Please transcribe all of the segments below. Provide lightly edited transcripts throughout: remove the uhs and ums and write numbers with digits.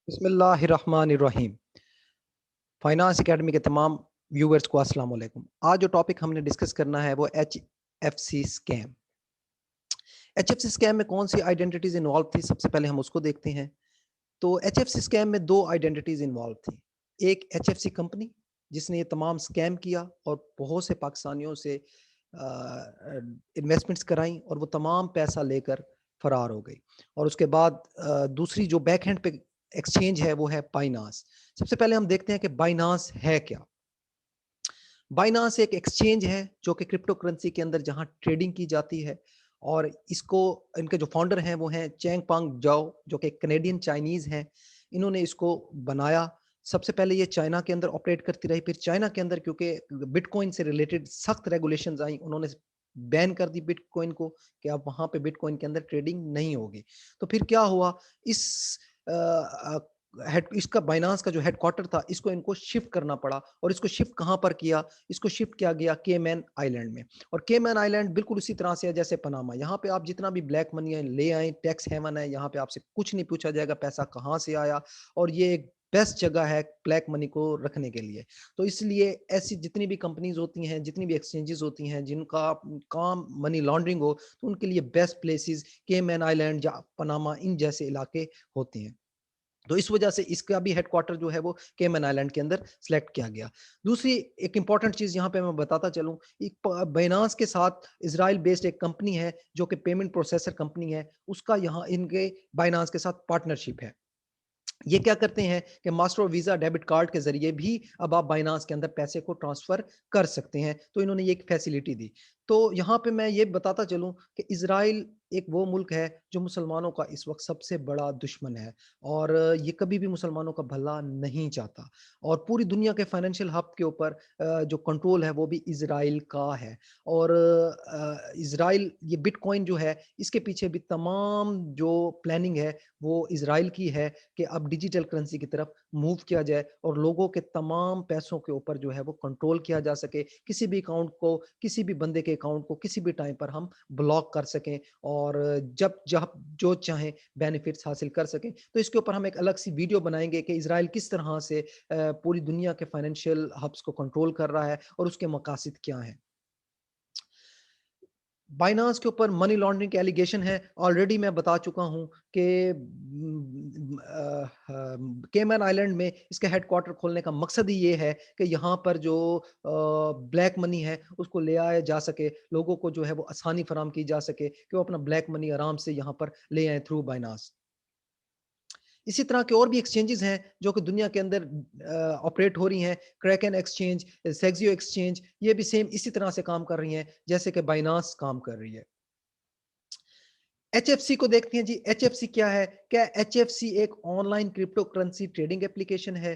बिस्मिल्लाहिर्रहमानिर्रहीम। Finance academy के तमाम व्यूअर्स को अस्सलाम वालेकुम। आज जो टॉपिक हमने डिस्कस करना है वो एचएफसी स्कैम। एचएफसी स्कैम में कौन सी आइडेंटिटीज इन्वॉल्व थी, सबसे पहले हम उसको देखते हैं। तो एचएफसी स्कैम में दो आइडेंटिटीज इन्वॉल्व थी। एक एचएफसी कंपनी जिसने ये तमाम स्कैम किया और बहुत से पाकिस्तानियों से इन्वेस्टमेंट्स कराई और वो तमाम पैसा लेकर फरार हो गई। और उसके बाद दूसरी जो बैक हैंड पे एक्सचेंज है वो है बाइनांस। सबसे पहले हम देखते हैं कि बाइनांस है क्या। बाइनांस एक एक्सचेंज है जो कि क्रिप्टो करेंसी के अंदर जहां ट्रेडिंग की जाती है। और इसको इनके जो फाउंडर हैं वो हैं चैंग पांग जाओ, जो कि कनेडियन चाइनीज हैं। इन्होंने इसको बनाया। सबसे पहले ये चाइना के अंदर ऑपरेट करती रही, फिर चाइना के अंदर क्योंकि बिटकॉइन से रिलेटेड सख्त रेगुलेशंस आई, उन्होंने बैन कर दी बिटकॉइन को कि अब वहां पे बिटकॉइन के अंदर ट्रेडिंग नहीं होगी। तो फिर क्या हुआ, इस हेड इसका बाइनांस का जो हेडक्वार्टर था इसको इनको शिफ्ट करना पड़ा। और इसको शिफ्ट कहाँ पर किया? इसको शिफ्ट किया गया केमैन आइलैंड में। और केमैन आइलैंड बिल्कुल उसी तरह से है जैसे पनामा। यहाँ पे आप जितना भी ब्लैक मनी है ले आए, टैक्स हेवन है, यहाँ पे आपसे कुछ नहीं पूछा जाएगा पैसा कहाँ से आया। और ये एक बेस्ट जगह है ब्लैक मनी को रखने के लिए। तो इसलिए ऐसी जितनी भी कंपनीज होती हैं, जितनी भी एक्सचेंजेस होती हैं जिनका काम मनी लॉन्ड्रिंग हो, तो उनके लिए बेस्ट प्लेसेस केमैन आइलैंड या पनामा इन जैसे इलाके होते हैं। तो इस वजह से इसका भी हेडक्वार्टर जो है वो केमन आइलैंड के अंदर सिलेक्ट किया गया। दूसरी एक इंपॉर्टेंट चीज यहाँ पे मैं बताता चलूं, एक बाइनांस के साथ इजराइल बेस्ड एक कंपनी है जो कि पेमेंट प्रोसेसर कंपनी है, उसका यहाँ इनके बाइनांस के साथ पार्टनरशिप है। ये क्या करते हैं कि मास्टर और वीजा डेबिट कार्ड के जरिए भी अब आप बाइनांस के अंदर पैसे को ट्रांसफर कर सकते हैं। तो इन्होंने ये एक फैसिलिटी दी। तो यहाँ पे मैं ये बताता चलूं कि इजराइल एक वो मुल्क है जो मुसलमानों का इस वक्त सबसे बड़ा दुश्मन है। और ये कभी भी मुसलमानों का भला नहीं चाहता। और पूरी दुनिया के फाइनेंशियल हब के ऊपर जो कंट्रोल है वो भी इजराइल का है। और इजराइल ये बिटकॉइन जो है इसके पीछे भी तमाम जो प्लानिंग है वो इजराइल की है कि अब डिजिटल करेंसी की तरफ मूव किया जाए और लोगों के तमाम पैसों के ऊपर जो है वो कंट्रोल किया जा सके। किसी भी अकाउंट को, किसी भी बंदे के अकाउंट को किसी भी टाइम पर हम ब्लॉक कर सकें और जब जब जो चाहें बेनिफिट्स हासिल कर सकें। तो इसके ऊपर हम एक अलग सी वीडियो बनाएंगे कि इजराइल किस तरह से पूरी दुनिया के फाइनेंशियल हब्स को कंट्रोल कर रहा है और उसके मकासद क्या हैं। बाइनांस के ऊपर मनी लॉन्ड्रिंग के एलिगेशन है, ऑलरेडी मैं बता चुका हूं कि केमैन आइलैंड में इसका हेडक्वार्टर खोलने का मकसद ही ये है कि यहाँ पर जो ब्लैक मनी है उसको ले आया जा सके, लोगों को जो है वो आसानी फराम की जा सके कि वो अपना ब्लैक मनी आराम से यहाँ पर ले आए थ्रू बाइनांस। इसी तरह के और भी एक्सचेंजेस हैं जो कि दुनिया के अंदर ऑपरेट हो रही हैं। क्रैकन एक्सचेंज, सेक्सियो एक्सचेंज, ये भी सेम इसी तरह से काम कर रही हैं जैसे कि बाइनांस काम कर रही है। एचएफसी को देखते हैं जी। एचएफसी क्या है? क्या एचएफसी एक online crypto currency trading application है?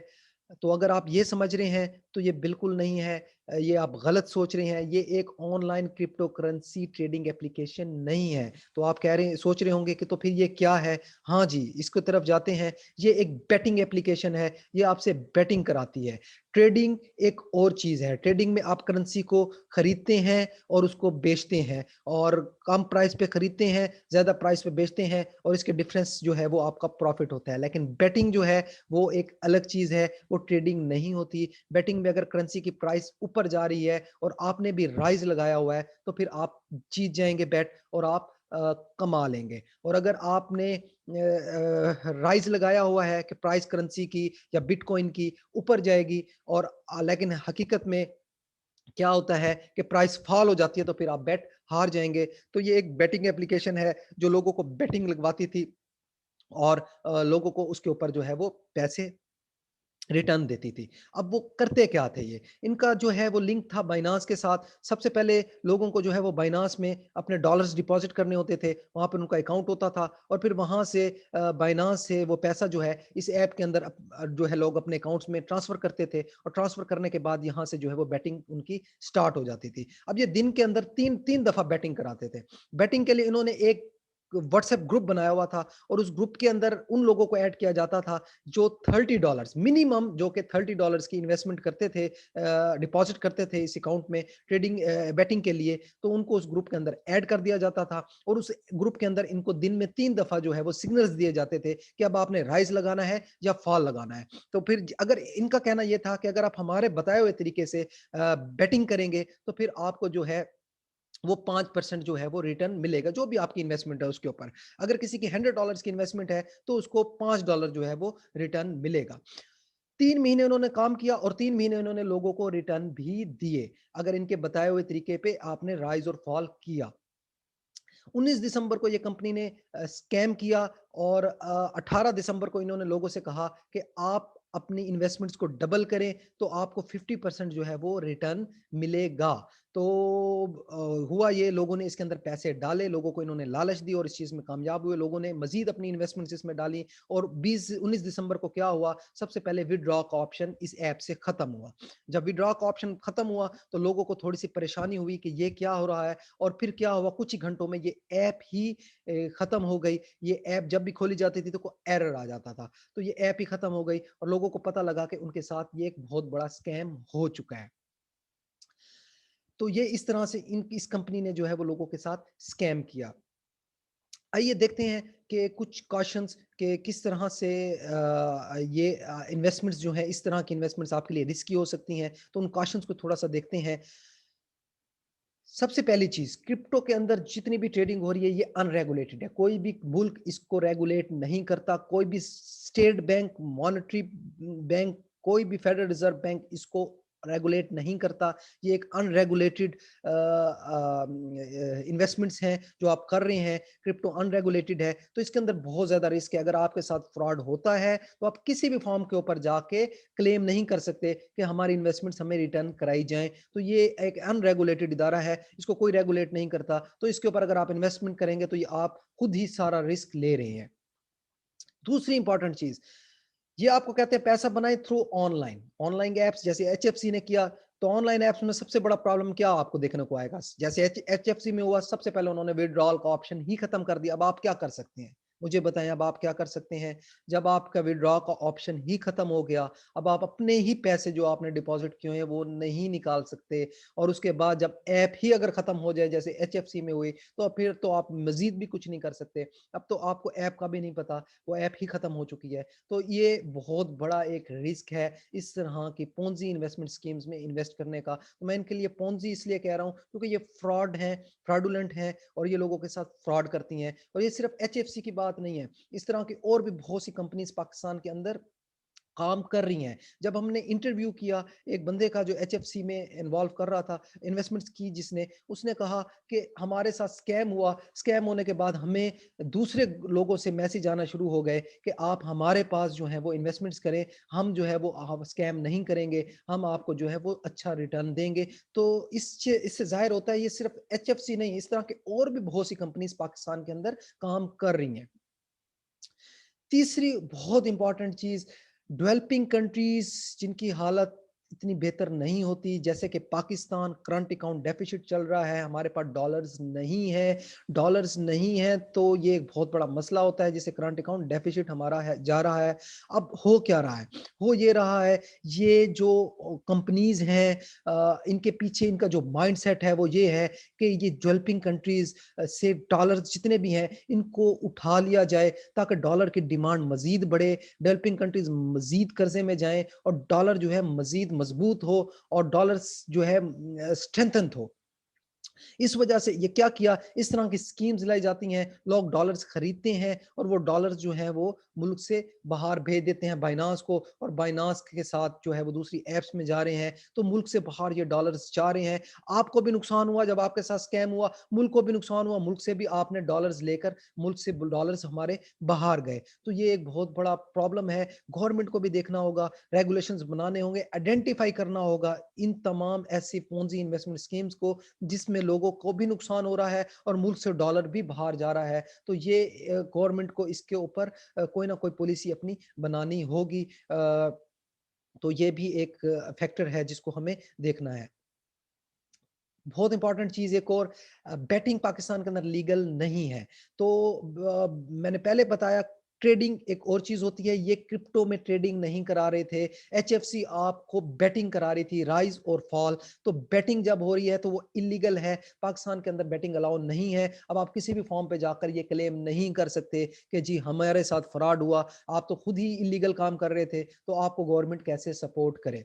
तो अगर आप ये समझ रहे हैं तो ये बिल्कुल नहीं है। ये आप गलत सोच रहे हैं। ये एक online crypto currency trading application नहीं है। तो आप कह रहे हैं, सोच रहे होंगे कि तो फिर ये क्या है? हाँ जी, इसको तरफ जाते हैं। ये एक बेटिंग एप्लीकेशन है। ये आपसे बेटिंग कराती है। ट्रेडिंग एक और चीज है। ट्रेडिंग में आप करेंसी को खरीदते हैं और उसको बेचते हैं, और कम प्राइस पे खरीदते हैं, ज्यादा प्राइस पे बेचते हैं, और इसके डिफरेंस जो है वो आपका प्रॉफिट होता है। लेकिन बेटिंग जो है वो एक अलग चीज है, वो ट्रेडिंग नहीं होती। बेटिंग में अगर करेंसी की प्राइस ऊपर जा रही है और आपने भी राइज लगाया हुआ है तो फिर आप जीत जाएंगे बेट और आप कमा लेंगे। और अगर आपने राइज लगाया हुआ है कि प्राइस करेंसी की या बिटकॉइन की ऊपर जाएगी, और लेकिन हकीकत में क्या होता है कि प्राइस फॉल हो जाती है, तो फिर आप बेट हार जाएंगे। तो ये एक बेटिंग एप्लीकेशन है जो लोगों को बेटिंग लगवाती थी और लोगों को उसके ऊपर जो है वो पैसे रिटर्न देती थी। अब वो करते क्या थे ये? इनका जो है वो लिंक था बाइनांस के साथ। सबसे पहले लोगों को जो है वो बाइनांस में अपने डॉलर्स डिपॉजिट करने होते थे, वहाँ पर उनका अकाउंट होता था, और फिर वहाँ से बाइनांस से वो पैसा जो है इस ऐप के अंदर जो है लोग अपने अकाउंट्स में ट्रांसफर करते थे, और ट्रांसफर करने के बाद यहाँ से जो है वो बैटिंग उनकी स्टार्ट हो जाती थी। अब ये दिन के अंदर तीन तीन दफा बैटिंग कराते थे। बैटिंग के लिए इन्होंने एक व्हाट्सएप ग्रुप बनाया हुआ था और उस ग्रुप के अंदर उन लोगों को ऐड किया जाता था जो $30 मिनिमम, जो कि $30 की इन्वेस्टमेंट करते थे, डिपॉजिट करते थे इस अकाउंट में ट्रेडिंग बेटिंग के लिए, तो उनको उस ग्रुप के अंदर ऐड कर दिया जाता था और उस ग्रुप के अंदर इनको दिन में 3 दफा जो है वो सिग्नल्स दिए जाते थे कि अब आपने राइज लगाना है या फॉल लगाना है। तो फिर अगर इनका कहना ये था कि अगर आप हमारे बताए हुए तरीके से बेटिंग करेंगे तो फिर आपको जो है वो 5% जो है वो रिटर्न मिलेगा, जो भी आपकी इन्वेस्टमेंट है उसके ऊपर। अगर किसी की $100 की इन्वेस्टमेंट है तो उसको $5 जो है वो रिटर्न मिलेगा। 3 महीने उन्होंने काम किया और 3 महीने उन्होंने लोगों को रिटर्न भी दिए, अगर इनके बताए हुए तरीके पे आपने राइज़ और फॉल किया। 19 दिसंबर को ये कंपनी ने स्कैम किया और 18 दिसंबर को इन्होंने लोगों से कहा कि आप अपनी इन्वेस्टमेंट्स को डबल करें तो आपको 50% जो है वो रिटर्न मिलेगा। तो हुआ ये, लोगों ने इसके अंदर पैसे डाले, लोगों को इन्होंने लालच दी और इस चीज़ में कामयाब हुए। लोगों ने मज़ीद अपनी इन्वेस्टमेंट्स इसमें डाली और 19 दिसंबर को क्या हुआ, सबसे पहले विथड्रॉ का ऑप्शन इस ऐप से खत्म हुआ। जब विथड्रॉ का ऑप्शन खत्म हुआ तो लोगों को थोड़ी-सी परेशानी हुई कि ये क्या हो रहा है, और फिर क्या हुआ, कुछ ही घंटों में ये ऐप ही खत्म हो गई। ये ऐप जब भी खोली जाती थी तो कोई एरर आ जाता था। तो ये ऐप ही खत्म हो गई और लोगों को पता लगा कि उनके साथ ये एक बहुत बड़ा स्कैम हो चुका है। तो ये इस तरह से इस कंपनी ने जो है वो लोगों के साथ स्कैम किया। आइए देखते हैं कि कुछ कॉशंस कि किस तरह से ये इन्वेस्टमेंट्स जो है, इस तरह की इन्वेस्टमेंट्स आपके लिए रिस्की हो सकती हैं। तो उन कॉशंस को थोड़ा-सा देखते हैं। सबसे पहली चीज़, क्रिप्टो के अंदर जितनी भी ट्रेडिंग हो रही है, ये अनरेगुलेटेड है। कोई भी मुल्क इसको रेगुलेट नहीं करता, कोई भी स्टेट बैंक, मॉनेटरी बैंक, कोई भी फेडरल रिज़र्व बैंक इसको रेगुलेट नहीं करता। ये एक अनरेगुलेटेड इन्वेस्टमेंट्स हैं जो आप कर रहे हैं, क्रिप्टो अनरेगुलेटेड है, तो इसके अंदर बहुत ज़्यादा रिस्क है। अगर आपके साथ फ्रॉड होता है, तो आप किसी भी फॉर्म के ऊपर जाके क्लेम नहीं कर सकते कि हमारी इन्वेस्टमेंट्स हमें रिटर्न कराई जाएँ। तो ये एक अनरेगुलेटेड इदारा है, इसको कोई रेगुलेट नहीं करता। तो इसके ऊपर अगर आप इन्वेस्टमेंट करेंगे तो ये आप खुद ही सारा रिस्क ले रहे हैं। दूसरी इंपॉर्टेंट चीज़, ये आपको कहते हैं पैसा बनाएँ थ्रू ऑनलाइन। ऑनलाइन ऐप्स जैसे एचएफसी ने किया, तो ऑनलाइन ऐप्स में सबसे बड़ा प्रॉब्लम क्या आपको देखने को आएगा? जैसे एचएफसी में हुआ, सबसे पहले उन्होंने विथड्रॉल का ऑप्शन ही खत्म कर दिया। अब आप क्या कर सकते हैं? मुझे बताएँ, अब आप क्या कर सकते हैं? जब आपका विथड्रॉ का ऑप्शन ही खत्म हो गया, अब आप अपने ही पैसे जो आपने डिपॉज़िट किए हैं वो नहीं निकाल सकते, और उसके बाद जब ऐप ही अगर खत्म हो जाए जैसे एचएफसी में हुई, तो फिर तो आप मज़ीद भी कुछ नहीं कर सकते। अब तो आपको ऐप का भी नहीं पता, वो ऐप ही खत्म हो चुकी है। तो ये बहुत बड़ा एक रिस्क है इस तरह की पोंज़ी इन्वेस्टमेंट स्कीम्स में इन्वेस्ट करने का। तो मैं इनके लिए पोंज़ी इसलिए कह रहा हूँ क्योंकि ये फ्रॉड हैं, फ्रॉडुलेंट हैं और ये लोगों के साथ फ्रॉड करती हैं। और ये सिर्फ़ एचएफसी की बात नहीं है, इस तरह की और भी बहुत सी कंपनीज़ पाकिस्तान के अंदर काम कर रही हैं। जब हमने इंटरव्यू किया एक बंदे का जो एचएफसी में इन्वॉल्व कर रहा था, इन्वेस्टमेंट्स की जिसने, उसने कहा कि हमारे साथ स्कैम हुआ, स्कैम होने के बाद हमें दूसरे लोगों से मैसेज आना शुरू हो गए कि आप हमारे पास जो है वो इन्वेस्टमेंट्स करें, हम जो है वो स्कैम नहीं करेंगे, हम आपको जो है वो अच्छा रिटर्न देंगे। तो इससे ज़ाहिर होता है ये सिर्फ़ एचएफसी नहीं, इस तरह के और भी बहुत सी कंपनीज़ पाकिस्तान के अंदर काम कर रही हैं। तीसरी बहुत इंपॉर्टेंट चीज़, डेवलपिंग कंट्रीज़ जिनकी हालत इतनी बेहतर नहीं होती, जैसे कि पाकिस्तान, करंट अकाउंट डेफ़िसिट चल रहा है, हमारे पास डॉलर्स नहीं है, तो ये एक बहुत बड़ा मसला होता है, जिससे करंट अकाउंट डेफ़िसिट हमारा है जा रहा है। अब हो क्या रहा है? हो ये रहा है, ये जो कंपनीज़ हैं, इनके पीछे इनका जो माइंडसेट है, वो ये है कि ये डेवलपिंग कंट्रीज़ से डॉलर्स जितने भी हैं, इनको उठा लिया जाए ताकि डॉलर की डिमांड मज़ीद बढ़े, डेवलपिंग कंट्रीज़ मज़ीद कर्ज़े में जाएँ और डॉलर जो है मज़ीद मज़बूत हो और डॉलर्स जो है स्ट्रेंथेंड हो। इस वजह से ये क्या किया, इस तरह की स्कीम्स लाई जाती हैं, लोग डॉलर्स खरीदते हैं और वो डॉलर्स जो हैं वो मुल्क से बाहर भेज देते हैं बाइनांस को, और बाइनांस के साथ जो है वो दूसरी ऐप्स में जा रहे हैं, तो मुल्क से बाहर ये डॉलर्स जा रहे हैं। आपको भी नुकसान हुआ जब आपके साथ स्कैम हुआ, मुल्क को भी नुकसान हुआ, मुल्क से भी आपने डॉलर्स लेकर मुल्क से डॉलर्स हमारे बाहर गए। तो ये एक बहुत बड़ा प्रॉब्लम है, गवर्नमेंट को भी देखना होगा, रेगुलेशंस बनाने होंगे, आइडेंटिफाई करना होगा इन तमाम ऐसी पोंजी इन्वेस्टमेंट स्कीम्स को जिसमें लोगों को भी नुकसान हो रहा है और मुल्क से डॉलर भी बाहर जा रहा है। तो ये गवर्नमेंट को इसके ऊपर कोई ना कोई पॉलिसी अपनी बनानी होगी। तो ये भी एक फैक्टर है जिसको हमें देखना है। बहुत इंपॉर्टेंट चीज़ एक और, बेटिंग पाकिस्तान के अंदर लीगल नहीं है। तो मैंने पहले बताया, ट्रेडिंग एक और चीज़ होती है, ये क्रिप्टो में ट्रेडिंग नहीं करा रहे थे। एचएफसी आपको बेटिंग करा रही थी, राइज़ और फॉल। तो बेटिंग जब हो रही है तो वो इल्लीगल है, पाकिस्तान के अंदर बेटिंग अलाउ नहीं है। अब आप किसी भी फॉर्म पे जाकर ये क्लेम नहीं कर सकते कि जी हमारे साथ फ्रॉड हुआ, आप तो खुद ही इल्लीगल काम कर रहे थे, तो आपको गवर्नमेंट कैसे सपोर्ट करे।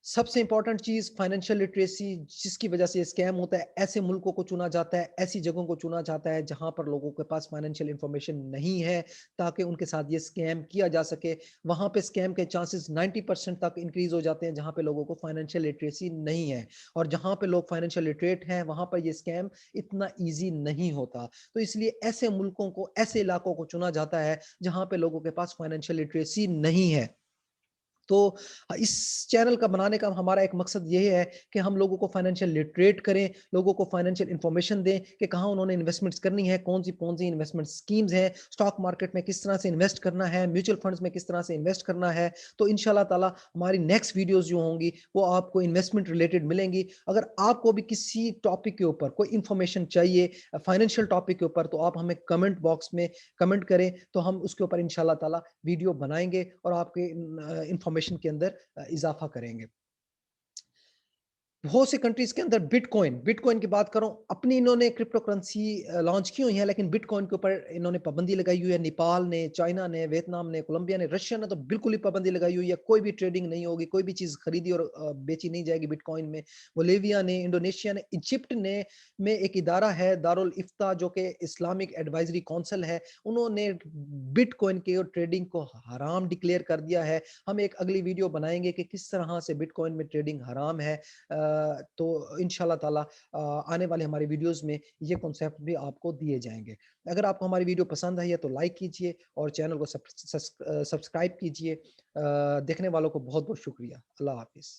सबसे इंपॉर्टेंट चीज़ फाइनेंशियल लिटरेसी, जिसकी वजह से स्कैम होता है, ऐसे मुल्कों को चुना जाता है, ऐसी जगहों को चुना जाता है जहाँ पर लोगों के पास फाइनेंशियल इंफॉर्मेशन नहीं है, ताकि उनके साथ ये स्कैम किया जा सके। वहाँ पे स्कैम के चांसेस 90% तक इंक्रीज़ हो जाते हैं जहाँ पे लोगों को फाइनेंशियल लिटरेसी नहीं है, और जहाँ पे लोग फाइनेंशियल लिटरेट हैं, वहाँ पर ये स्कैम इतना ईज़ी नहीं होता। तो इसलिए ऐसे मुल्कों को, ऐसे इलाकों को चुना जाता है जहाँ पे लोगों के पास फाइनेंशियल लिटरेसी नहीं है। तो इस चैनल का बनाने का हमारा एक मकसद यही है कि हम लोगों को फाइनेंशियल लिटरेट करें, लोगों को फाइनेंशियल इन्फॉर्मेशन दें कि कहाँ उन्होंने इन्वेस्टमेंट्स करनी है, कौन-सी इन्वेस्टमेंट स्कीम्स हैं, स्टॉक मार्केट में किस तरह से इन्वेस्ट करना है, म्यूचुअल फंड्स में किस तरह से इन्वेस्ट करना है। तो इंशाल्लाह ताला हमारी नेक्स्ट वीडियोज़ जो होंगी, वो आपको इन्वेस्टमेंट रिलेटेड मिलेंगी। अगर आपको भी किसी टॉपिक के ऊपर कोई इन्फॉर्मेशन चाहिए, फाइनेंशियल टॉपिक के ऊपर, तो आप हमें कमेंट बॉक्स में कमेंट करें, तो हम उसके ऊपर इंशाल्लाह ताला वीडियो बनाएँगे और आपके इन्फॉर्मेशन के अंदर इज़ाफ़ा करेंगे। बहुत से कंट्रीज़ के अंदर बिटकॉइन की बात करूँ, अपनी इन्होंने क्रिप्टो करेंसी लॉन्च की हुई है, लेकिन बिटकॉइन के ऊपर इन्होंने पाबंदी लगाई हुई है। नेपाल ने, चाइना ने, वियतनाम ने, कोलंबिया ने, रशिया ने तो बिल्कुल ही पाबंदी लगाई हुई है। कोई भी ट्रेडिंग नहीं होगी, कोई भी चीज़ खरीदी और बेची नहीं जाएगी बिटकॉइन में। बोलिविया ने, इंडोनेशिया ने, इजिप्ट ने में एक इदारा है दारुल इफ्ता, जो कि इस्लामिक एडवाइज़री काउंसिल है, उन्होंने बिटकॉइन की ट्रेडिंग को हराम डिक्लेयर कर दिया है। हम एक अगली वीडियो बनाएँगे कि किस तरह से बिटकॉइन में ट्रेडिंग हराम है। तो इंशाल्लाह ताला आने वाले हमारे वीडियोज़ में ये कॉन्सेप्ट भी आपको दिए जाएँगे। अगर आपको हमारी वीडियो पसंद आई है तो लाइक कीजिए और चैनल को सब्सक्राइब कीजिए। देखने वालों को बहुत-बहुत शुक्रिया। अल्लाह हाफ़िज़।